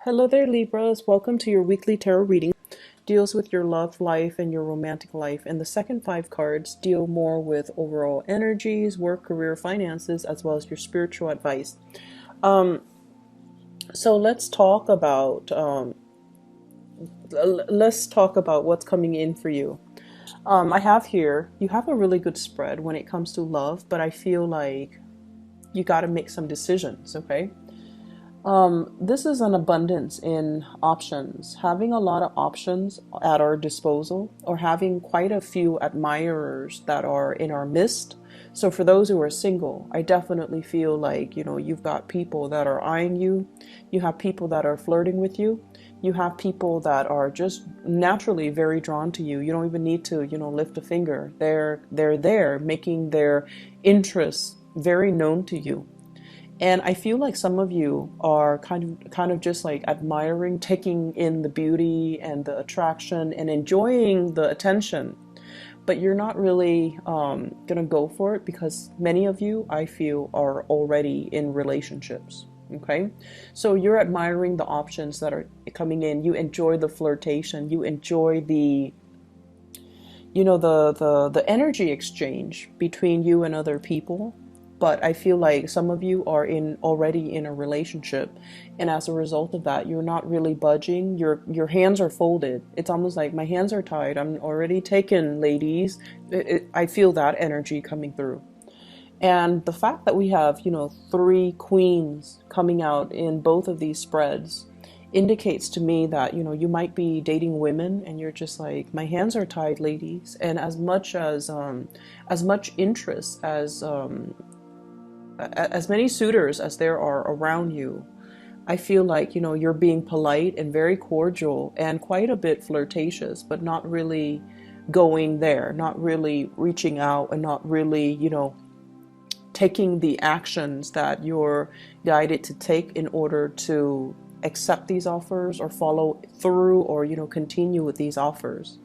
Hello there, Libras. Welcome to your weekly tarot reading. Deals with your love life and your romantic life. And the second five cards deal more with overall energies, work, career, finances, as well as your spiritual advice. So let's talk about what's coming in for you. I have here, you have a really good spread when it comes to love, but I feel like you got to make some decisions, okay? This is an abundance in options. Having a lot of options at our disposal, or having quite a few admirers that are in our midst. So for those who are single, I definitely feel like, you've got people that are eyeing you. You have people that are flirting with you. You have people that are just naturally very drawn to you. You don't even need to, lift a finger. They're there making their interests very known to you. And I feel like some of you are kind of just like admiring, taking in the beauty and the attraction and enjoying the attention. But you're not really gonna go for it because many of you, I feel, are already in relationships. Okay, so you're admiring the options that are coming in. You enjoy the flirtation. You enjoy the the energy exchange between you and other people. But I feel like some of you are already in a relationship, and as a result of that, you're not really budging. Your hands are folded. It's almost like my hands are tied. I'm already taken, ladies. I feel that energy coming through. And the fact that we have, three queens coming out in both of these spreads indicates to me that, you might be dating women and you're just like, my hands are tied, ladies. And as much interest as many suitors as there are around you, I feel like, you're being polite and very cordial and quite a bit flirtatious, but not really going there, not really reaching out, and not really, taking the actions that you're guided to take in order to accept these offers or follow through or, continue with these offers.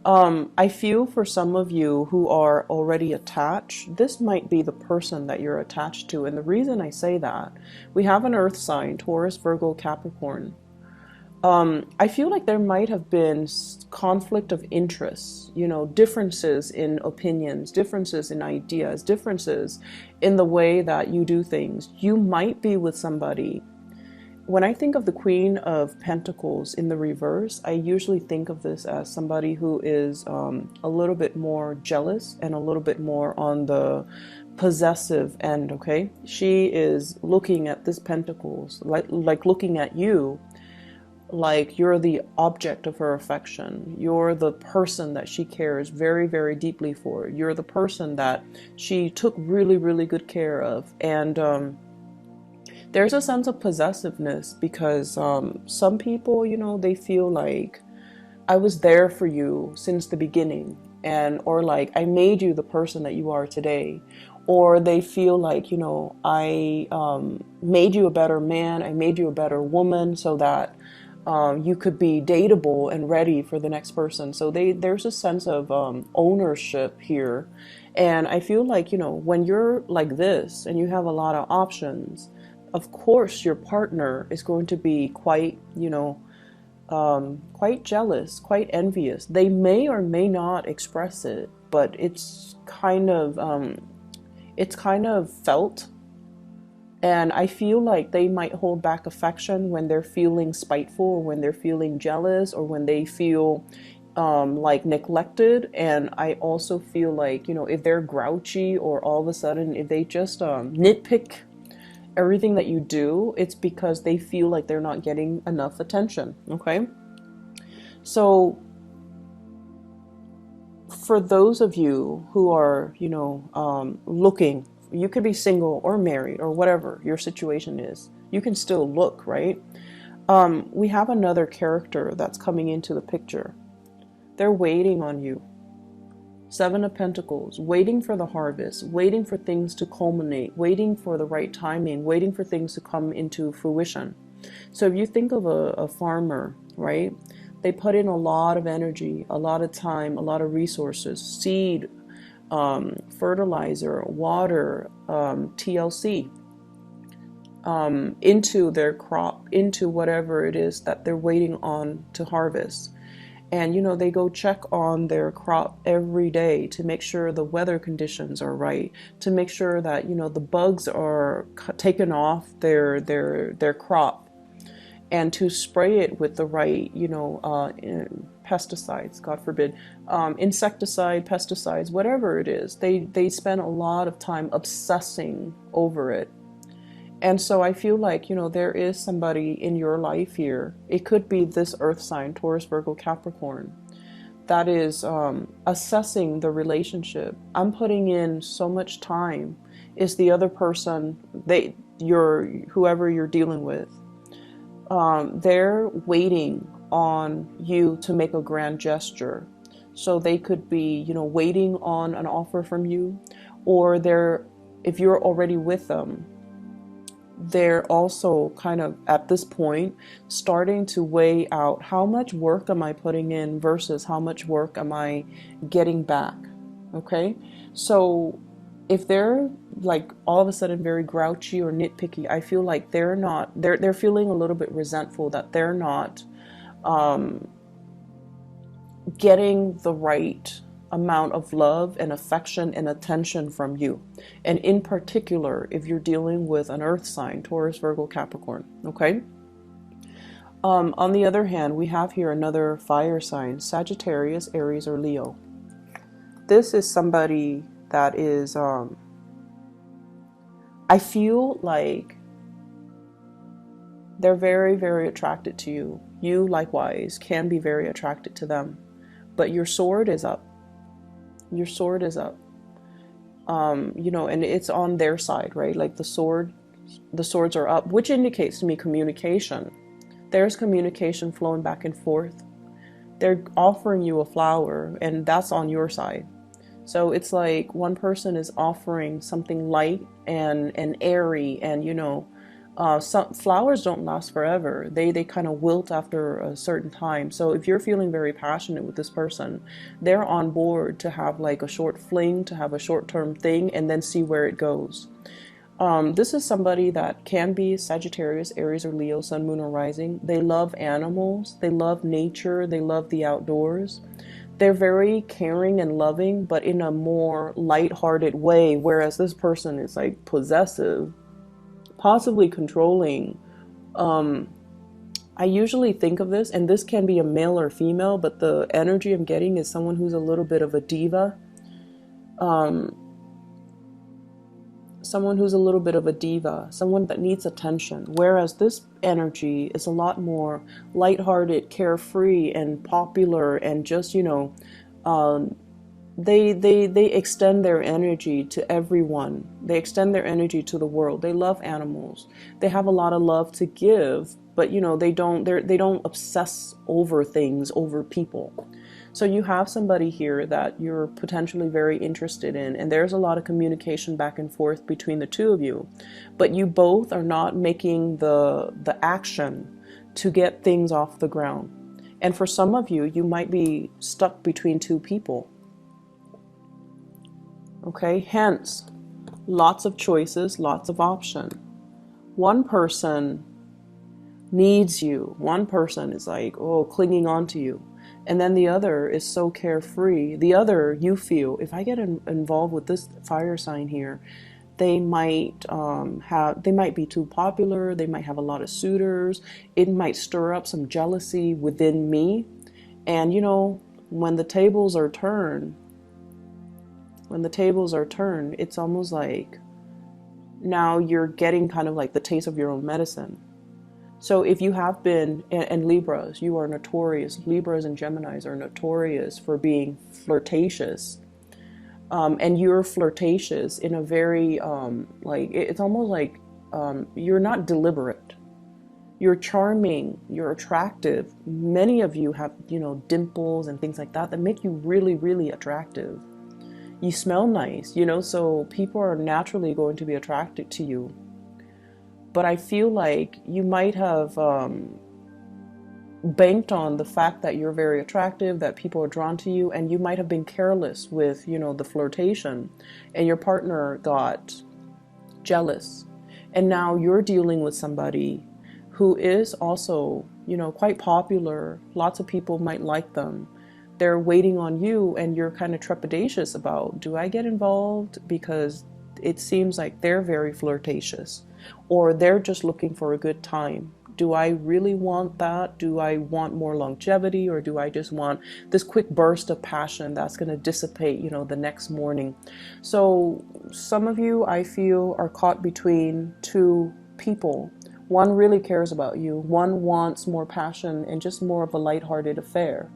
I feel for some of you who are already attached, this might be the person that you're attached to. And the reason I say that, we have an earth sign, Taurus, Virgo, Capricorn. I feel like there might have been conflict of interests, differences in opinions, differences in ideas, differences in the way that you do things. You might be with somebody. When I think of the Queen of Pentacles in the reverse, I usually think of this as somebody who is a little bit more jealous and a little bit more on the possessive end, okay? She is looking at this Pentacles, like looking at you, like you're the object of her affection. You're the person that she cares very, very deeply for. You're the person that she took really, really good care of. And there's a sense of possessiveness because some people, they feel like I was there for you since the beginning, or like I made you the person that you are today, or they feel like I made you a better man, I made you a better woman so that you could be dateable and ready for the next person. So there's a sense of ownership here, and I feel like when you're like this and you have a lot of options, of course your partner is going to be quite, quite jealous, quite envious. They may or may not express it, but it's kind of felt. And I feel like they might hold back affection when they're feeling spiteful, or when they're feeling jealous, or when they feel like neglected. And I also feel like, if they're grouchy, or all of a sudden if they just nitpick everything that you do, it's because they feel like they're not getting enough attention, okay? So for those of you who are, looking, you could be single or married or whatever your situation is, you can still look, right? We have another character that's coming into the picture. They're waiting on you. Seven of Pentacles, waiting for the harvest, waiting for things to culminate, waiting for the right timing, waiting for things to come into fruition. So if you think of a farmer, right? They put in a lot of energy, a lot of time, a lot of resources, seed, fertilizer, water, TLC, into their crop, into whatever it is that they're waiting on to harvest. And, you know, they go check on their crop every day to make sure the weather conditions are right, to make sure that, you know, the bugs are taken off their crop, and to spray it with the right, you know, pesticides, God forbid, insecticide, pesticides, whatever it is. They spend a lot of time obsessing over it. And so I feel like, you know, there is somebody in your life here. It could be this earth sign, Taurus, Virgo, Capricorn, that is assessing the relationship. I'm putting in so much time. Is the other person, whoever you're dealing with, they're waiting on you to make a grand gesture. So they could be, you know, waiting on an offer from you, or if you're already with them, they're also kind of at this point starting to weigh out, how much work am I putting in versus how much work am I getting back? Okay, so if they're like all of a sudden very grouchy or nitpicky, I feel like they're feeling a little bit resentful that they're not getting the right amount of love and affection and attention from you. And in particular, if you're dealing with an earth sign, Taurus, Virgo, Capricorn, okay? On the other hand, we have here another fire sign, Sagittarius, Aries, or Leo. This is somebody that is, I feel like they're very, very attracted to you. You likewise can be very attracted to them, but your sword is up. Your sword is up, you know, and it's on their side, right? Like the swords are up, which indicates to me communication. There's communication flowing back and forth. They're offering you a flower, and that's on your side. So it's like one person is offering something light and airy, and, you know, some flowers don't last forever. They kind of wilt after a certain time. So if you're feeling very passionate with this person, they're on board to have like a short fling, to have a short-term thing, and then see where it goes. This is somebody that can be Sagittarius, Aries, or Leo, Sun, Moon, or Rising. They love animals. They love nature. They love the outdoors. They're very caring and loving, but in a more light-hearted way, whereas this person is like possessive, possibly controlling. I usually think of this, and this can be a male or female, but the energy I'm getting is someone who's a little bit of a diva. Someone who's a little bit of a diva, someone that needs attention. Whereas this energy is a lot more lighthearted, carefree, and popular, and just, you know, they extend their energy to everyone. They extend their energy to the world. They love animals. They have a lot of love to give, but, you know, they don't obsess over things, over people. So you have somebody here that you're potentially very interested in, and there's a lot of communication back and forth between the two of you, but you both are not making the action to get things off the ground. And for some of you, you might be stuck between two people. Okay, hence lots of choices, lots of options. One person needs you. One person is like, oh, clinging on to you. And then the other is so carefree. The other, you feel, if I get involved with this fire sign here, they might be too popular. They might have a lot of suitors. It might stir up some jealousy within me. And, you know, when the tables are turned, it's almost like now you're getting kind of like the taste of your own medicine. So if you have been, and Libras, you are notorious, Libras and Geminis are notorious for being flirtatious. And you're flirtatious in a very, like, it's almost like you're not deliberate. You're charming, you're attractive. Many of you have, you know, dimples and things like that make you really, really attractive. You smell nice, you know, so people are naturally going to be attracted to you. But I feel like you might have banked on the fact that you're very attractive, that people are drawn to you, and you might have been careless with, you know, the flirtation, and your partner got jealous. And now you're dealing with somebody who is also, quite popular. Lots of people might like them. They're waiting on you, and you're kind of trepidatious about, do I get involved? Because it seems like they're very flirtatious, or they're just looking for a good time. Do I really want that? Do I want more longevity, or do I just want this quick burst of passion that's going to dissipate, the next morning? So some of you, I feel, are caught between two people. One really cares about you. One wants more passion and just more of a lighthearted affair.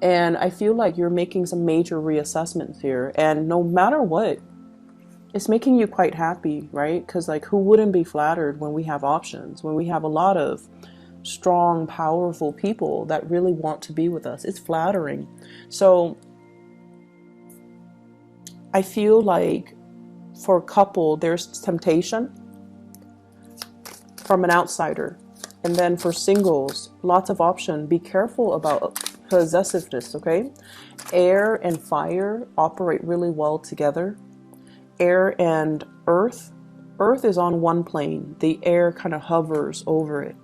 And I feel like you're making some major reassessments here. And no matter what, it's making you quite happy, right? Because like, who wouldn't be flattered when we have options, when we have a lot of strong, powerful people that really want to be with us? It's flattering. So I feel like for a couple, there's temptation from an outsider. And then for singles, lots of option. Be careful about possessiveness, okay? Air and fire operate really well together. Air and earth is on one plane. The air kind of hovers over it,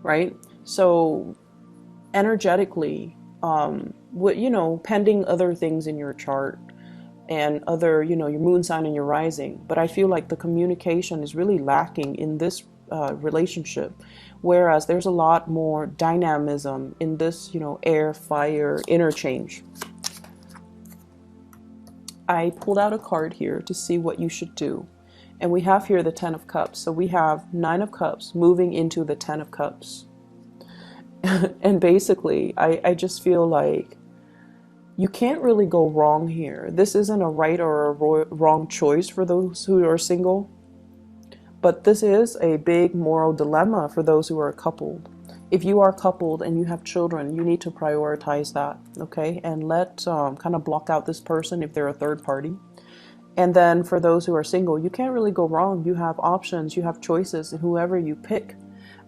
right? So energetically, pending other things in your chart and other, your moon sign and your rising. But I feel like the communication is really lacking in this relationship, whereas there's a lot more dynamism in this, air, fire interchange. I pulled out a card here to see what you should do. And we have here the 10 of Cups. So we have 9 of Cups moving into the 10 of Cups. And basically, I just feel like you can't really go wrong here. This isn't a right or a wrong choice for those who are single. But this is a big moral dilemma for those who are coupled. If you are coupled and you have children, you need to prioritize that, okay? And kind of block out this person if they're a third party. And then for those who are single, you can't really go wrong. You have options, you have choices, and whoever you pick,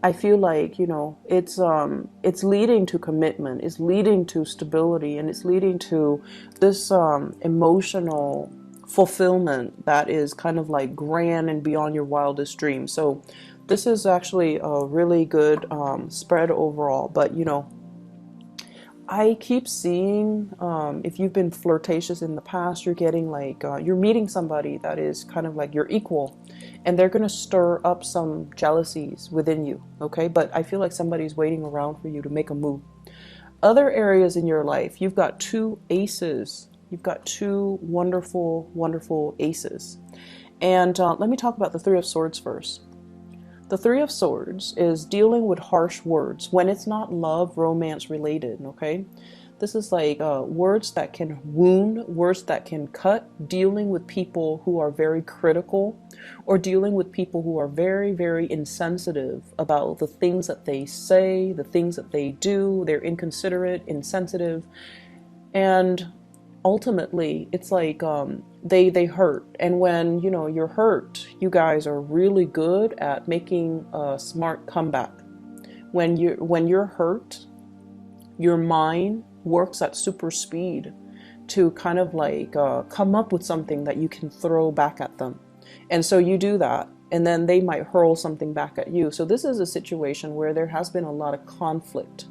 I feel like, it's leading to commitment, it's leading to stability, and it's leading to this emotional fulfillment that is kind of like grand and beyond your wildest dreams. So this is actually a really good spread overall. But I keep seeing if you've been flirtatious in the past, you're getting like you're meeting somebody that is kind of like your equal, and they're going to stir up some jealousies within you, okay? But I feel like somebody's waiting around for you to make a move. Other areas in your life, you've got 2 aces. You've got 2 wonderful, wonderful aces. And let me talk about the 3 of Swords first. The 3 of Swords is dealing with harsh words when it's not love, romance related, okay? This is like words that can wound, words that can cut, dealing with people who are very critical, or dealing with people who are very, very insensitive about the things that they say, the things that they do. They're inconsiderate, insensitive, and ultimately it's like they hurt. And when you're hurt, you guys are really good at making a smart comeback. When you're hurt, your mind works at super speed to kind of like come up with something that you can throw back at them. And so you do that, and then they might hurl something back at you. So this is a situation where there has been a lot of conflict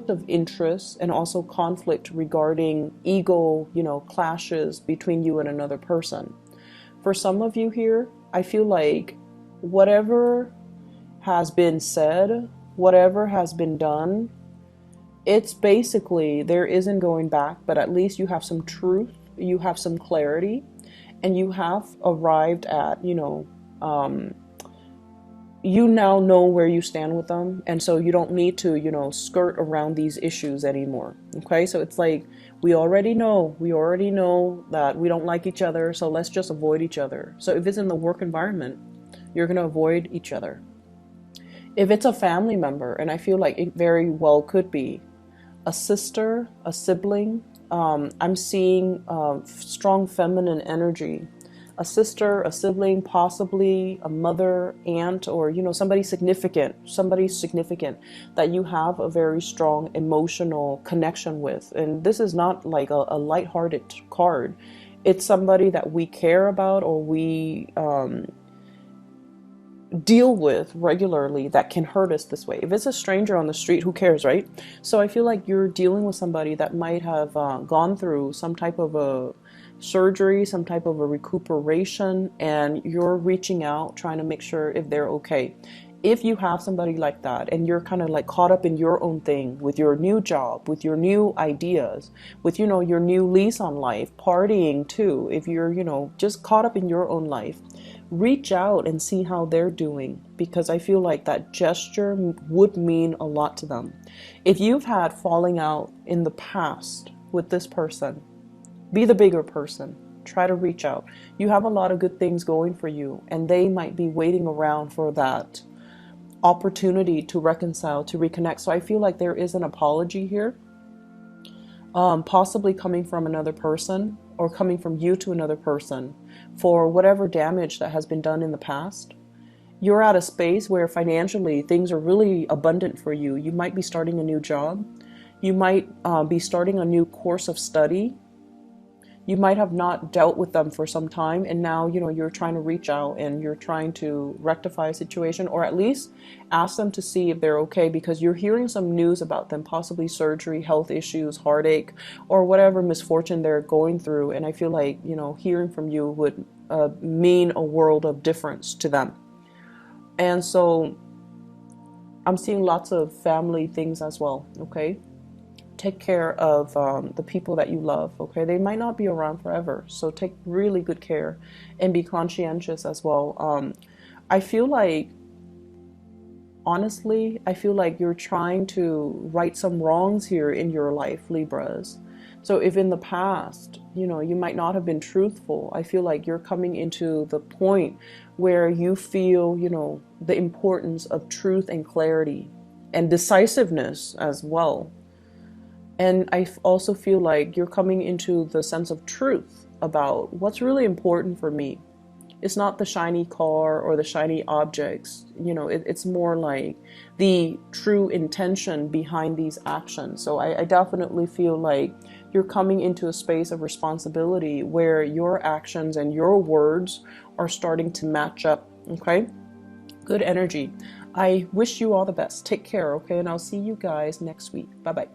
of interest, and also conflict regarding ego, clashes between you and another person. For some of you here, I feel like whatever has been said, whatever has been done, it's basically, there isn't going back, but at least you have some truth, you have some clarity, and you have arrived at, you now know where you stand with them. And so you don't need to, skirt around these issues anymore. Okay. So it's like, we already know that we don't like each other. So let's just avoid each other. So if it's in the work environment, you're going to avoid each other. If it's a family member, and I feel like it very well could be a sister, a sibling, I'm seeing strong feminine energy. A sister, a sibling, possibly a mother, aunt, or somebody significant that you have a very strong emotional connection with. And this is not like a lighthearted card. It's somebody that we care about, or we deal with regularly that can hurt us this way. If it's a stranger on the street, who cares, right? So I feel like you're dealing with somebody that might have gone through some type of a surgery, some type of a recuperation, and you're reaching out trying to make sure if they're okay. If you have somebody like that and you're kind of like caught up in your own thing with your new job, with your new ideas, with, you know, your new lease on life, partying too, if you're, you know, just caught up in your own life, reach out and see how they're doing, because I feel like that gesture would mean a lot to them. If you've had falling out in the past with this person, be the bigger person. Try to reach out. You have a lot of good things going for you, and they might be waiting around for that opportunity to reconcile, to reconnect. So I feel like there is an apology here, possibly coming from another person or coming from you to another person for whatever damage that has been done in the past. You're at a space where financially things are really abundant for you. You might be starting a new job. You might be starting a new course of study. You might have not dealt with them for some time, and now, you know, you're trying to reach out and you're trying to rectify a situation, or at least ask them to see if they're okay, because you're hearing some news about them, possibly surgery, health issues, heartache, or whatever misfortune they're going through. And I feel like, you know, hearing from you would mean a world of difference to them. And so I'm seeing lots of family things as well, okay? Take care of the people that you love, okay? They might not be around forever, so take really good care and be conscientious as well. I feel like, honestly, I feel like you're trying to right some wrongs here in your life, Libras. So if in the past, you know, you might not have been truthful, I feel like you're coming into the point where you feel, you know, the importance of truth and clarity and decisiveness as well. And I also feel like you're coming into the sense of truth about what's really important for me. It's not the shiny car or the shiny objects. You know, it's more like the true intention behind these actions. So I definitely feel like you're coming into a space of responsibility where your actions and your words are starting to match up. Okay? Good energy. I wish you all the best. Take care, okay? And I'll see you guys next week. Bye-bye.